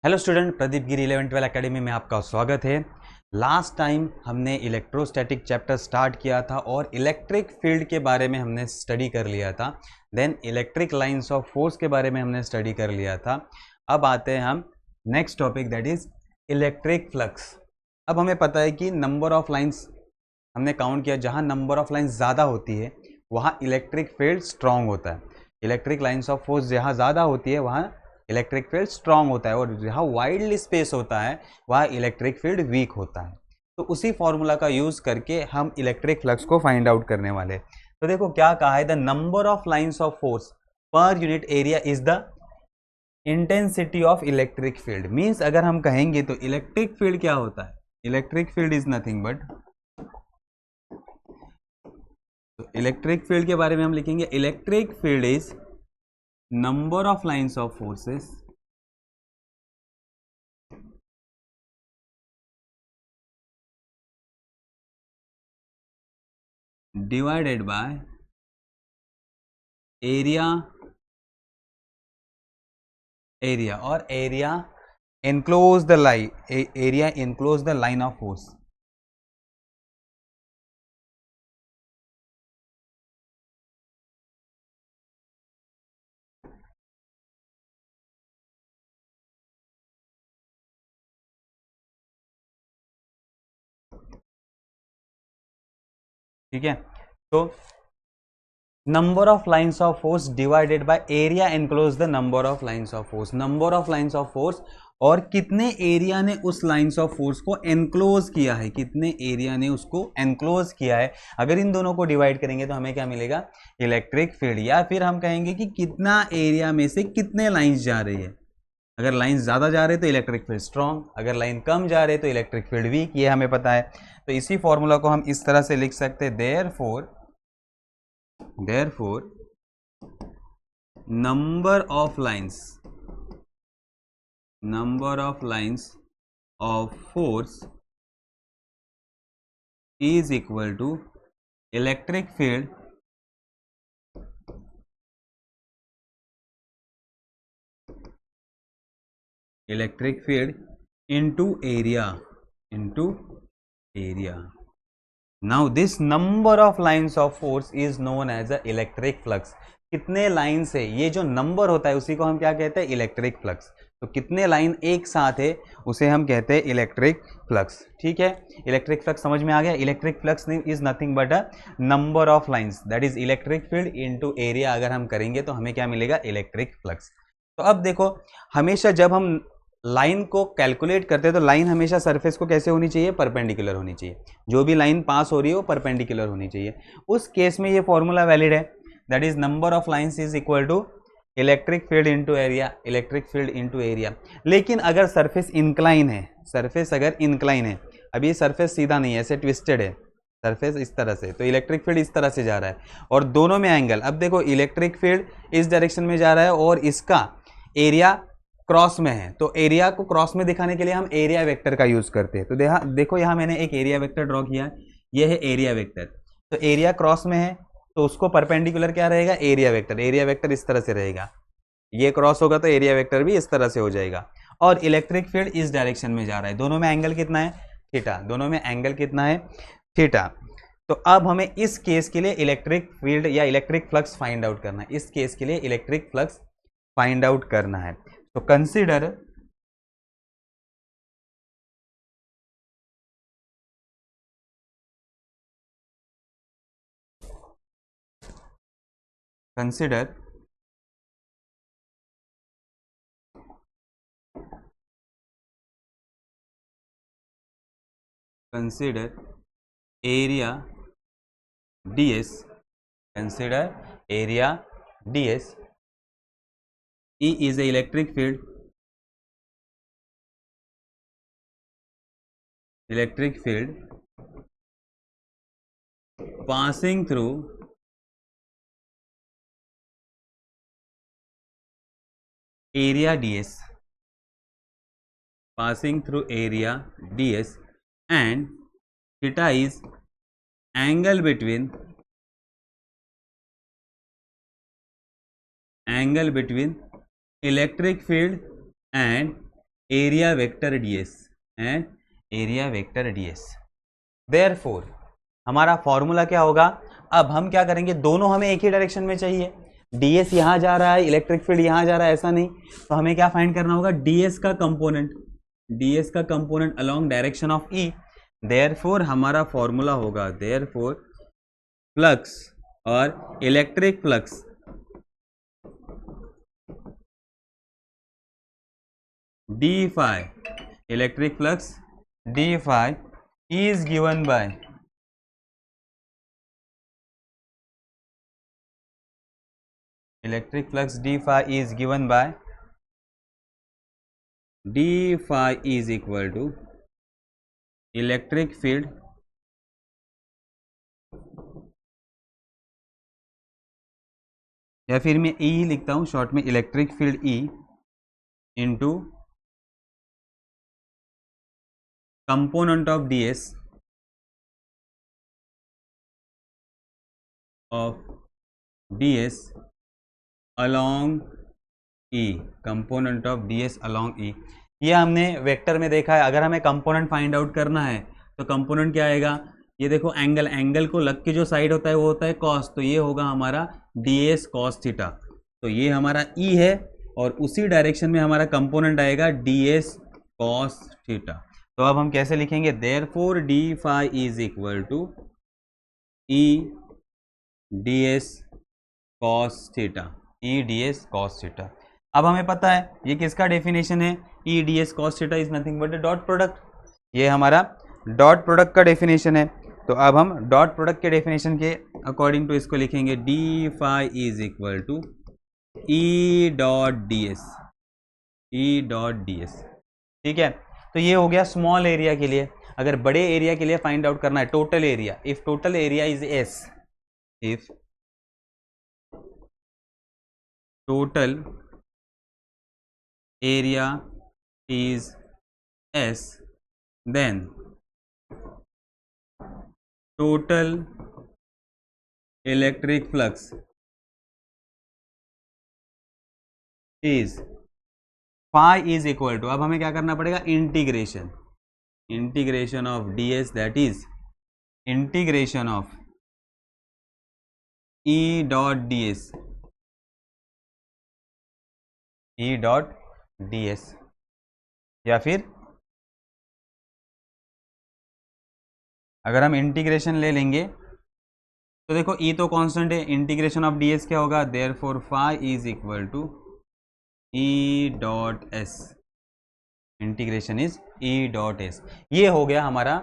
Hello student, Pradeep गिरी 11-12 academy में आपका स्वागत है। लास्ट टाइम हमने इलेक्ट्रोस्टैटिक चैप्टर स्टार्ट किया था और इलेक्ट्रिक फील्ड के बारे में हमने स्टडी कर लिया था। Then electric lines of force के बारे में हमने स्टडी कर लिया था। अब आते हैं हम next topic, that is electric flux. अब हमें पता है कि नंबर ऑफ लाइंस हमने काउंट किया, जहाँ नंबर ऑफ लाइंस ज़्यादा होती है वहाँ इलेक्ट्रिक फील्ड स्ट्रॉन्ग होता है। इलेक्ट्रिक लाइंस ऑफ फोर्स जहाँ ज़्यादा होती है वहाँ इलेक्ट्रिक फील्ड स्ट्रॉन्ग होता है, और जहाँ वाइडली स्पेस होता है वहाँ इलेक्ट्रिक फील्ड वीक होता है। तो उसी फॉर्मूला का यूज करके हम इलेक्ट्रिक फ्लक्स को फाइंड आउट करने वाले। तो देखो क्या कहा है, the number of lines of force per unit area is the intensity of electric field. Means अगर हम कहेंगे तो इलेक्ट्रिक फील्ड क्या होता है, electric field is nothing but, तो इलेक्ट्रिक फील्ड के बारे में हम लिखेंगे electric field is number of lines of forces divided by area और area enclose the line, area enclose the line of force। ठीक है, तो number of lines of force divided by area enclose the number of lines of force. Number of lines of force और कितने area ने उस lines of force को enclose किया है, कितने एरिया ने उसको एनक्लोज किया है। अगर इन दोनों को डिवाइड करेंगे तो हमें क्या मिलेगा, इलेक्ट्रिक फील्ड। या फिर हम कहेंगे कि कितना एरिया में से कितने लाइंस जा रही है। अगर लाइन ज़्यादा जा रहे तो इलेक्ट्रिक फील्ड स्ट्रॉन्ग, अगर लाइन कम जा रहे तो इलेक्ट्रिक फील्ड वीक, ये हमें पता है। तो इसी फॉर्मूला को हम इस तरह से लिख सकते हैं, therefore number of lines of force is equal to electric field into area। Now this number of lines of force is known as a electric flux। कितने लाइन से, ये जो नंबर होता है उसी को हम क्या कहते हैं, इलेक्ट्रिक फ्लक्स। तो कितने लाइन एक साथ है उसे हम कहते हैं इलेक्ट्रिक फ्लक्स। ठीक है, इलेक्ट्रिक फ्लक्स समझ में आ गया। Electric flux is nothing but a number of lines, that is electric field into area. अगर हम करेंगे तो हमें क्या मिलेगा, इलेक्ट्रिक फ्लक्स। तो अब देखो, हमेशा जब हम लाइन को कैलकुलेट करते हैं तो लाइन हमेशा सरफेस को कैसे होनी चाहिए, परपेंडिकुलर होनी चाहिए। जो भी लाइन पास हो रही है वो परपेंडिकुलर होनी चाहिए। उस केस में ये फॉर्मूला वैलिड है, that is number of lines is equal to electric field into area, electric field into area. लेकिन अगर सरफेस इंक्लाइन है, सरफेस अगर इंक्लाइन है, अब ये सरफेस सीधा नहीं है, ऐसे ट्विस्टेड है सरफेस इस तरह से, तो इलेक्ट्रिक फील्ड इस तरह से जा रहा है और दोनों में एंगल। अब देखो, इलेक्ट्रिक फील्ड इस डायरेक्शन में जा रहा है और इसका एरिया क्रॉस में है, तो एरिया को क्रॉस में दिखाने के लिए हम एरिया वेक्टर का यूज करते हैं। तो देखो यहाँ मैंने एक एरिया वेक्टर ड्रॉ किया, ये है एरिया वेक्टर। तो एरिया क्रॉस में है तो उसको परपेंडिकुलर क्या रहेगा, एरिया वेक्टर। एरिया वेक्टर इस तरह से रहेगा, ये क्रॉस होगा तो एरिया वेक्टर भी इस तरह से हो जाएगा। और इलेक्ट्रिक फील्ड इस डायरेक्शन में जा रहा है, दोनों में एंगल कितना है, थीटा। दोनों में एंगल कितना है, थीटा। तो अब हमें इस केस के लिए इलेक्ट्रिक फील्ड या इलेक्ट्रिक फ्लक्स फाइंड आउट करना है। इस केस के लिए इलेक्ट्रिक फ्लक्स फाइंड आउट करना है। तो consider area ds, consider area ds। E is a electric field passing through area ds, and theta is angle between electric field and area vector ds and area vector ds। Therefore हमारा formula क्या होगा, अब हम क्या करेंगे, दोनों हमें एक ही डायरेक्शन में चाहिए, ds यहां जा रहा है, इलेक्ट्रिक फील्ड यहां जा रहा है, ऐसा नहीं, तो हमें क्या फाइंड करना होगा, ds का component along direction of E। Therefore हमारा फॉर्मूला होगा, देयरफॉर फ्लक्स और electric flux d phi, electric flux d phi is given by electric flux d phi is given by d phi is equal to electric field या फिर मैं E लिखता हूं short में, electric field E into component of ds along E, component of ds along E। ये हमने vector में देखा है, अगर हमें कंपोनेंट फाइंड आउट करना है तो कंपोनेंट क्या आएगा, ये देखो एंगल को लग के जो साइड होता है वो होता है कॉस, तो ये होगा हमारा ds cos थीटा, तो ये हमारा E है और उसी डायरेक्शन में हमारा कंपोनेंट आएगा ds cos थीटा। तो अब हम कैसे लिखेंगे, therefore d phi is equal to E ds cos theta, E ds cos theta. अब हमें पता है ये किसका डेफिनेशन है, E ds cos theta is nothing but dot product, ये हमारा डॉट प्रोडक्ट का डेफिनेशन है। तो अब हम डॉट प्रोडक्ट के डेफिनेशन के अकॉर्डिंग टू इसको लिखेंगे, d phi is equal to E dot ds, ठीक है। तो ये हो गया स्मॉल एरिया के लिए। अगर बड़े एरिया के लिए फाइंड आउट करना है total area, if total area is S, if total area is S, then total electric flux is phi is equal to, अब हमें क्या करना पड़ेगा, integration of ds, that is integration of E dot ds, या फिर अगर हम integration ले लेंगे तो देखो E तो कांस्टेंट है, इंटीग्रेशन ऑफ ds क्या होगा, therefore phi is equal to E dot s, integration is E dot s। ये हो गया हमारा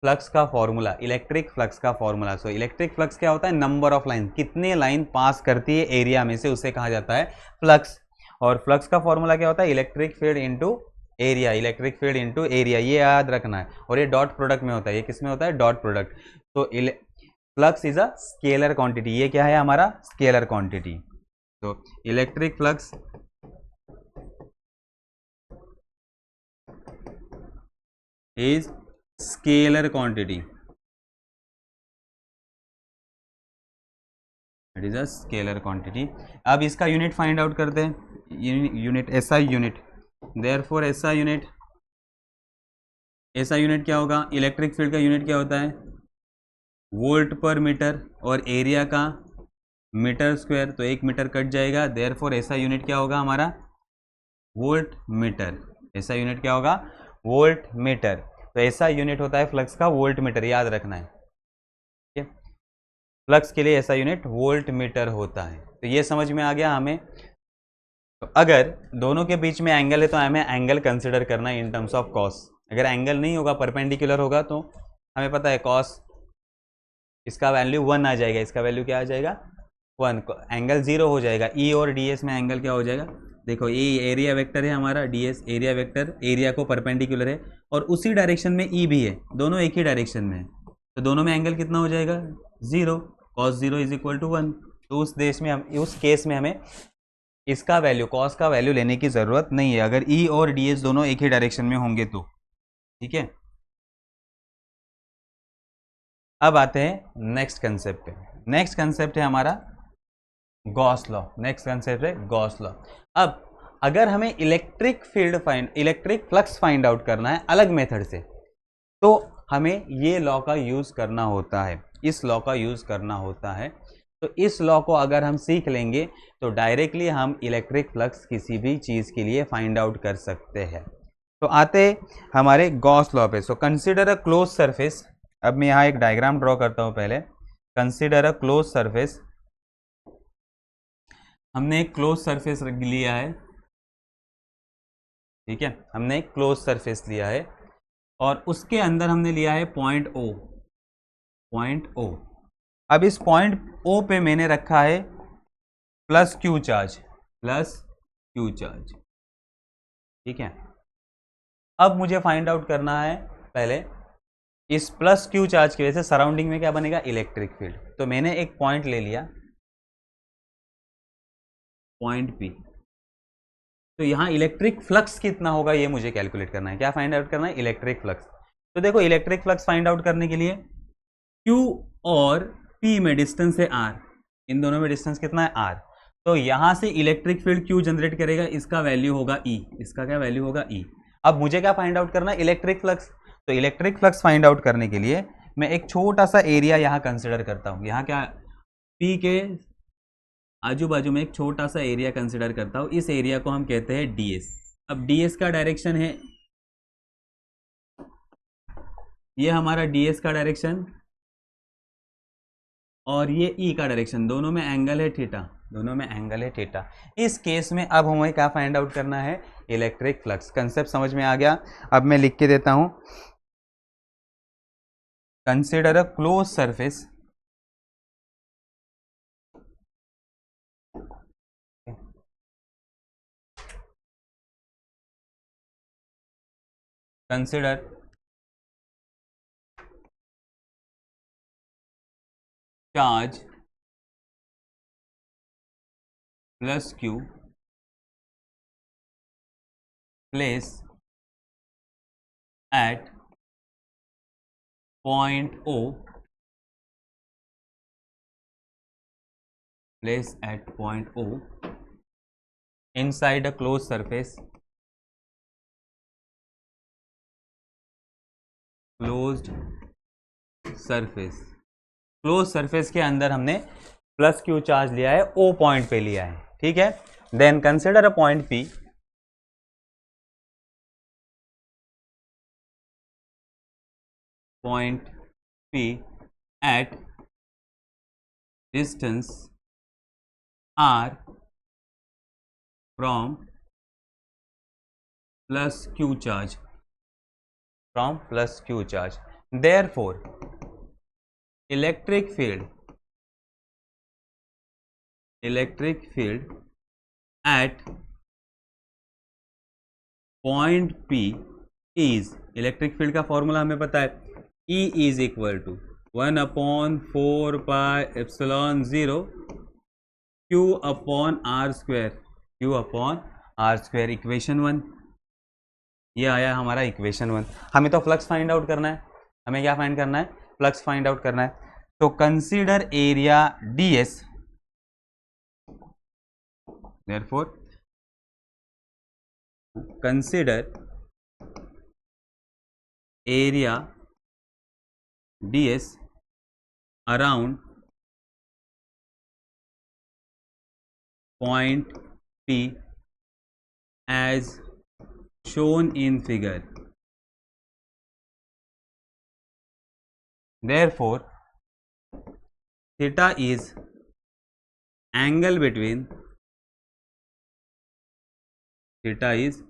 फ्लक्स का फॉर्मूला, इलेक्ट्रिक फ्लक्स का फॉर्मूला। सो इलेक्ट्रिक फ्लक्स क्या होता है, नंबर ऑफ लाइन, कितने लाइन पास करती है एरिया में से, उसे कहा जाता है फ्लक्स। और फ्लक्स का फॉर्मूला क्या होता है, electric field into area, electric field into area, ये याद रखना है। और ये डॉट प्रोडक्ट में होता है, ये किस में होता है, डॉट प्रोडक्ट। तो flux is a scalar quantity, ये क्या है हमारा स्केलर क्वांटिटी। तो electric flux is scalar quantity, it is a scalar quantity. अब इसका यूनिट फाइंड आउट करते हैं, unit SI unit, therefore SI unit क्या होगा, इलेक्ट्रिक फील्ड का यूनिट क्या होता है, वोल्ट पर मीटर, और एरिया का मीटर स्क्वायर, तो 1 मीटर कट जाएगा, देयरफॉर SI यूनिट क्या होगा हमारा, वोल्ट मीटर। SI यूनिट क्या होगा, वोल्ट मीटर। तो SI यूनिट होता है फ्लक्स का वोल्ट मीटर, याद रखना है, ठीक है। फ्लक्स के लिए SI यूनिट वोल्ट मीटर होता है। तो ये समझ में आ गया हमें। तो अगर दोनों के बीच में एंगल है तो हमें एंगल कंसिडर करना है इन टर्म्स ऑफ कॉस। अगर एंगल नहीं होगा, परपेंडिकुलर होगा, तो हमें पता है कॉस, इसका वैल्यू 1 आ जाएगा, इसका वैल्यू क्या आ जाएगा 1, एंगल 0 हो जाएगा। E और ds में एंगल क्या हो जाएगा, देखो ये एरिया वेक्टर है हमारा, ds एरिया वेक्टर, एरिया को परपेंडिकुलर है और उसी डायरेक्शन में E भी है, दोनों एक ही डायरेक्शन में है, तो दोनों में एंगल कितना हो जाएगा 0, cos 0 इज इक्वल टू 1। तो उस केस में हमें इसका वैल्यू, कॉस का वैल्यू लेने की जरूरत नहीं है, अगर E और ds दोनों एक ही डायरेक्शन में होंगे तो, ठीक है। अब आते हैं नेक्स्ट कंसेप्ट पे। नेक्स्ट कंसेप्ट है हमारा गॉस लॉ, नेक्स्ट कंसेप्ट है गॉस लॉ। अब अगर हमें इलेक्ट्रिक फ्लक्स फाइंड आउट करना है अलग मेथड से, तो हमें ये लॉ का यूज करना होता है, इस लॉ का यूज करना होता है। तो इस लॉ को अगर हम सीख लेंगे तो डायरेक्टली हम इलेक्ट्रिक फ्लक्स किसी भी चीज के लिए फाइंड आउट कर सकते हैं। तो आते हमारे गॉस लॉ पे। So consider a close surface. अब मैं यहाँ एक डायग्राम ड्रॉ करता हूँ पहले। Consider a close surface. हमने एक क्लोज सरफेस लिया है, ठीक है, हमने एक क्लोज सरफेस लिया है और उसके अंदर हमने लिया है पॉइंट ओ, पॉइंट ओ। अब इस पॉइंट ओ पे मैंने रखा है plus Q charge, plus Q charge, ठीक है। अब मुझे फाइंड आउट करना है पहले इस प्लस क्यू चार्ज की वजह से सराउंडिंग में क्या बनेगा, इलेक्ट्रिक फील्ड। तो मैंने एक पॉइंट ले लिया, पॉइंट पी। तो यहां इलेक्ट्रिक फ्लक्स कितना होगा ये मुझे कैलकुलेट करना है। क्या फाइंड आउट करना है, इलेक्ट्रिक फ्लक्स। तो देखो इलेक्ट्रिक फ्लक्स फाइंड आउट करने के लिए Q और P में डिस्टेंस है R, इन दोनों में डिस्टेंस कितना है R। तो यहां से इलेक्ट्रिक फील्ड Q जनरेट करेगा, इसका वैल्यू होगा E, इसका क्या वैल्यू होगा E। अब मुझे क्या फाइंड आउट करना है, इलेक्ट्रिक फ्लक्स। तो इलेक्ट्रिक फ्लक्स फाइंड आउट करने के लिए मैं एक छोटा सा एरिया यहां कंसिडर करता हूं। यहां क्या, P के आजू बाजू में एक छोटा सा एरिया कंसिडर करता हूं, इस एरिया को हम कहते हैं ds। अब ds का डायरेक्शन है, ये हमारा ds का डायरेक्शन और ये E का डायरेक्शन, दोनों में एंगल है थीटा, दोनों में एंगल है थीटा। इस केस में अब हमें क्या फाइंड आउट करना है, इलेक्ट्रिक फ्लक्स। कंसेप्ट समझ में आ गया। अब मैं लिख के देता हूं, consider a close surface, consider charge plus Q place at point O, place at point O inside a closed surface, closed surface। Close surface के अंदर हमने प्लस क्यू चार्ज लिया है, O पॉइंट पे लिया है, ठीक है। Then consider a point P, point P at distance R from plus Q charge, from plus Q charge। Therefore electric field at point P is, electric field का formula हमें पता है, E is equal to 1/4 pi epsilon 0 Q upon are square, Q upon are square. Equation 1 ये आया हमारा, equation 1। हमें तो flux find out करना है, हमें क्या फाइंड करना है, फ्लक्स फाइंड आउट करना है। तो consider area ds, therefore consider area ds around point P as shown in figure। Therefore theta is angle between, theta is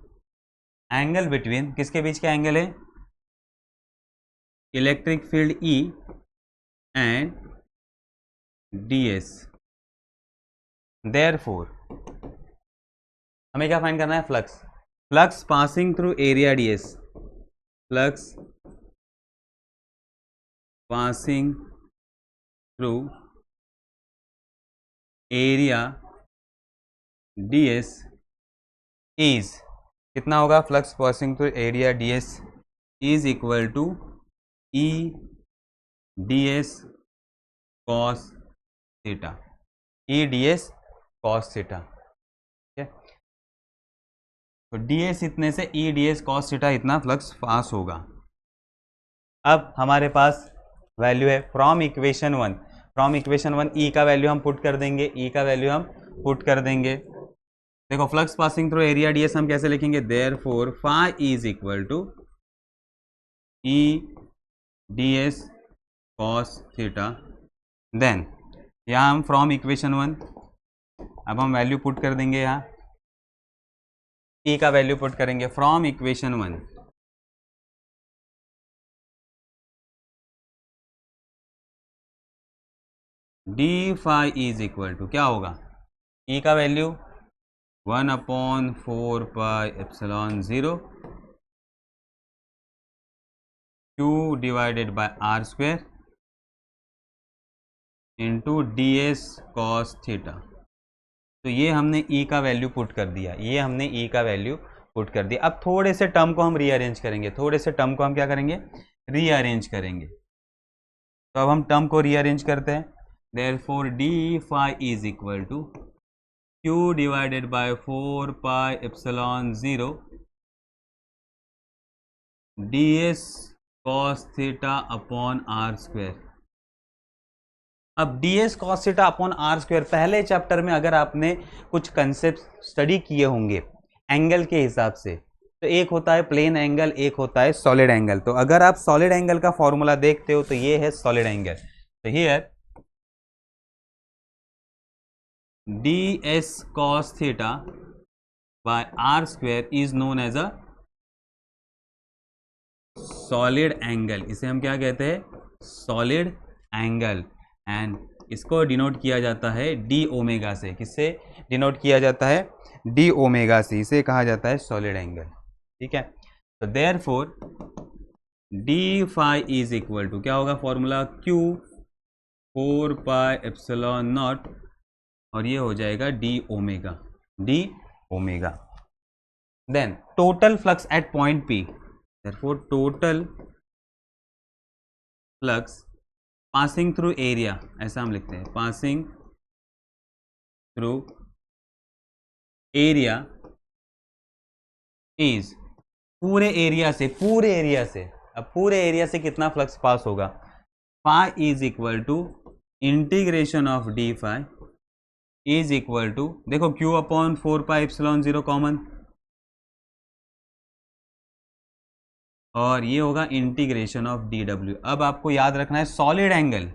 angle between, किसके बीच का एंगल है, electric field E and ds। Therefore हमें क्या find करना है, flux. Flux passing through area ds, flux passing through area ds is, कितना होगा, flux passing through area ds is equal to E ds cos theta, E ds cos theta, ठीक है। तो ds इतने से e ds cos थीटा इतना flux pass होगा। अब हमारे पास वैल्यू है फ्रॉम इक्वेशन वन ई का वैल्यू हम पुट कर देंगे, देखो flux passing through area ds हम कैसे लिखेंगे, therefore phi is equal to E ds cos theta. Then यहाँ हम फ्रॉम इक्वेशन 1 अब हम वैल्यू पुट कर देंगे, यहाँ ई का वैल्यू पुट करेंगे from equation 1 d phi is equal to क्या होगा, ई का value 1/4 pi epsilon 0 q divided by r square into d s cos theta. तो ये हमने e का वैल्यू पुट कर दिया, अब थोड़े से टर्म को हम रीअरेंज करेंगे, तो अब हम टर्म को रीअरेंज करते हैं। Therefore d phi is equal to q divided by 4 pi epsilon 0 d s cos theta upon are square. अब ds cos theta upon are square, पहले चैप्टर में अगर आपने कुछ कंसेप्ट स्टडी किए होंगे एंगल के हिसाब से, तो एक होता है प्लेन एंगल, एक होता है सॉलिड एंगल। तो अगर आप सॉलिड एंगल का फॉर्मूला देखते हो तो ये है सॉलिड एंगल। तो here ds cos theta by r square is known as a solid angle, इसे हम क्या कहते हैं, सॉलिड एंगल। एंड इसको डिनोट किया जाता है डी ओमेगा से, किससे डिनोट किया जाता है, डी ओमेगा से, इसे कहा जाता है सॉलिड एंगल। ठीक है, तो therefore d phi is equal to क्या होगा formula, q 4 pi epsilon nought और ये हो जाएगा d omega. Then total flux at point P, therefore total flux passing through area, ऐसा हम लिखते हैं, पासिंग थ्रू एरिया इज पूरे एरिया से, अब पूरे एरिया से कितना फ्लक्स पास होगा, phi is equal to integration of d phi is equal to, देखो q upon 4 pi epsilon 0 common, और ये होगा इंटीग्रेशन ऑफ डी डब्ल्यू। अब आपको याद रखना है सॉलिड एंगल,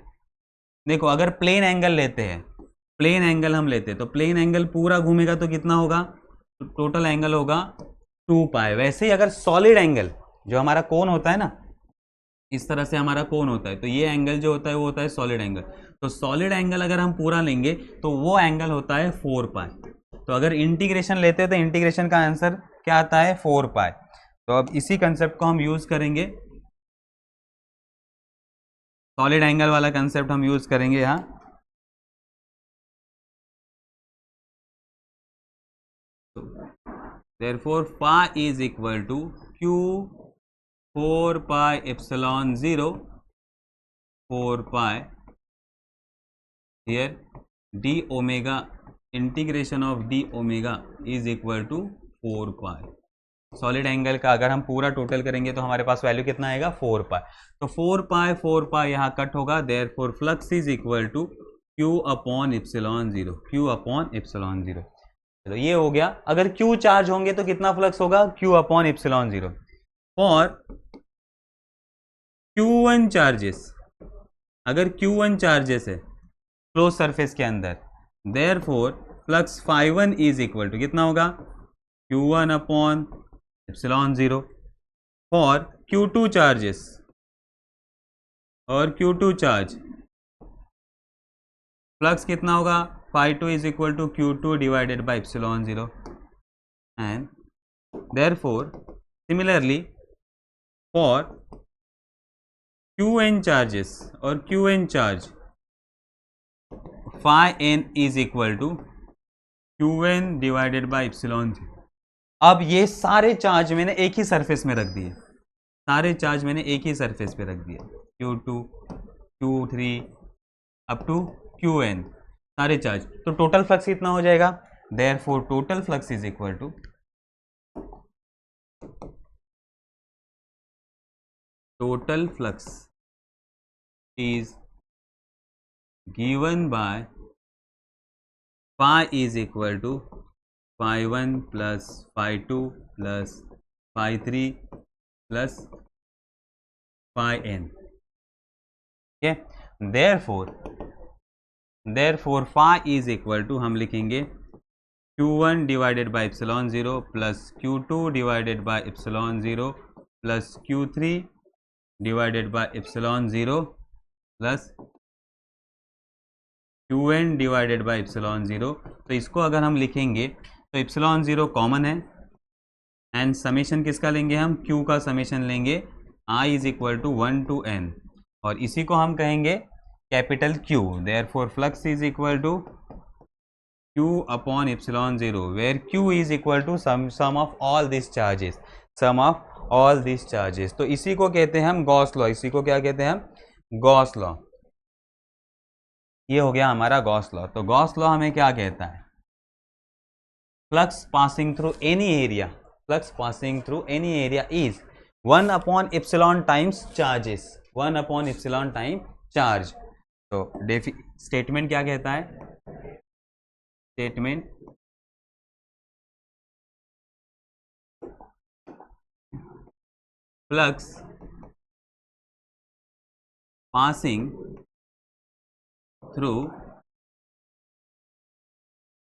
देखो अगर प्लेन एंगल लेते हैं, तो प्लेन एंगल पूरा घूमेगा तो कितना होगा, तो टोटल एंगल होगा 2 पाई। वैसे ही अगर सॉलिड एंगल, जो हमारा कोन होता है ना, इस तरह से हमारा कोन होता है, तो ये एंगल जो होता है वो होता है सॉलिड एंगल। तो सॉलिड एंगल अगर हम पूरा लेंगे तो वो एंगल होता है 4 पाई। तो अगर इंटीग्रेशन लेते हैं तो इंटीग्रेशन का आंसर क्या आता है, 4 पाई। तो अब इसी कंसेप्ट को हम यूज करेंगे, सॉलिड एंगल वाला कंसेप्ट हम यूज करेंगे यहाँ। Therefore phi is equal to q 4 pi epsilon 0 4 pi here d omega, integration of d omega is equal to 4 pi. Solid angle का अगर हम पूरा टोटल करेंगे तो हमारे पास वैल्यू कितना आएगा, 4 पाई। तो 4 पाई यहाँ कट होगा, therefore flux is equal to q upon epsilon 0, चलो ये हो गया। अगर q चार्ज होंगे तो कितना फ्लक्स होगा, q अपॉन एप्सिलॉन 0। और q1 चार्जेस, अगर q1 चार्जेस है क्लोज सरफेस के अंदर, therefore flux φ1 is equal to कितना होगा, q1 अपॉन एप्सिलॉन 0। और q2 चार्जेस, और q2 चार्ज फ्लक्स कितना होगा, φ2 is equal to q2 divided by epsilon 0। And therefore similarly for qn charges और qn charge, φn is equal to qn divided by epsilon 0। अब ये सारे charge मैंने एक ही सरफेस में रख दिए, q2 q3 up to qn, सारे चार्ज। तो टोटल फ्लक्स कितना हो जाएगा, therefore total flux is equal to total flux is given by phi is equal to phi1 plus phi2 plus phi3 plus phi n. Okay, therefore phi is equal to हम लिखेंगे q1 divided by epsilon 0 plus q2 divided by epsilon 0 plus q3 divided by epsilon 0 plus qn divided by epsilon 0. तो इसको अगर हम लिखेंगे तो epsilon 0 common है and summation किसका लेंगे हम, q का समेशन लेंगे i is equal to 1 to n और इसी को हम कहेंगे capital Q. Therefore flux is equal to Q upon epsilon 0 where Q is equal to sum of all this charges, sum of all this charges. तो इसी को कहते हैं हम गॉस लॉ. इसी को क्या कहते हैं हम, गॉस लॉ. ये हो गया हमारा गॉस लॉ. तो गॉस लॉ हमें क्या कहता है, flux passing through any area, flux passing through any area is 1 upon epsilon times charges, 1 upon epsilon time charge. तो स्टेटमेंट क्या कहता है, statement flux passing through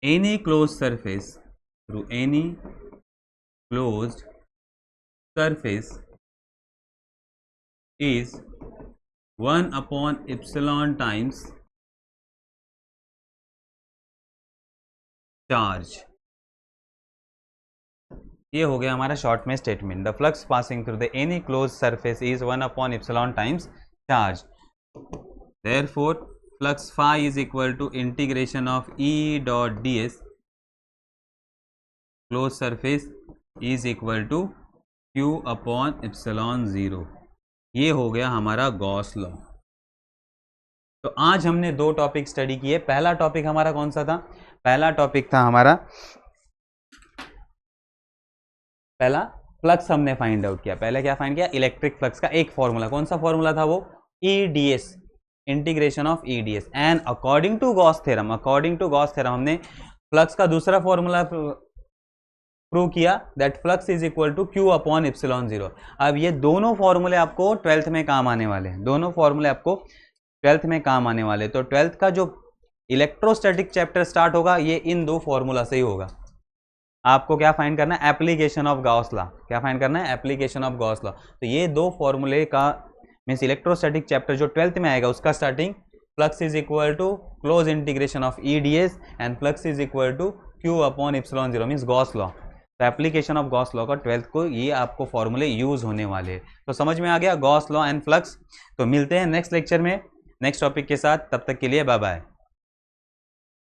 any closed surface, through any closed surface is 1 upon epsilon times charge. ये हो गया हमारा short में statement. The flux passing through the any close surface is 1 upon epsilon times charge. Therefore flux phi is equal to integration of E dot ds close surface is equal to Q upon epsilon 0. ये हो गया हमारा Gauss law. तो आज हमने दो topic study किए. पहला टॉपिक हमारा कौन सा था, पहला टॉपिक था हमारा, पहला फ्लक्स हमने फाइंड आउट किया. पहले क्या फाइंड किया, इलेक्ट्रिक फ्लक्स का एक फॉर्मूला. कौन सा फॉर्मूला था वो, EDS, integration of EDS. And according to Gauss theorem, according to Gauss theorem हमने फ्लक्स का दूसरा फॉर्मूला प्रूव किया, that flux is equal to Q upon epsilon 0. अब ये दोनों फॉर्मूले आपको 12th में काम आने वाले हैं, दोनों फॉर्मूले आपको 12th में काम आने वाले. तो 12th का जो इलेक्ट्रोस्टैटिक चैप्टर स्टार्ट होगा ये इन दो फॉर्मूला से ही होगा. आपको क्या फाइंड करना है, एप्लीकेशन ऑफ गॉस लॉ. क्या फाइंड करना है, एप्लीकेशन ऑफ गॉस लॉ. तो ये दो फॉर्मूले का मीन्स इलेक्ट्रोस्टैटिक चैप्टर जो 12th में आएगा उसका starting flux is equal to close integration of EDS and flux is equal to Q upon epsilon 0 means Gauss law. तो एप्लीकेशन ऑफ गॉस लॉ का 12th को ये आपको फॉर्मूले यूज होने वाले हैं. तो समझ में आ गया गॉस लॉ एंड फ्लक्स. तो मिलते हैं नेक्स्ट लेक्चर में नेक्स्ट टॉपिक के साथ. तब तक के लिए बाय बाय.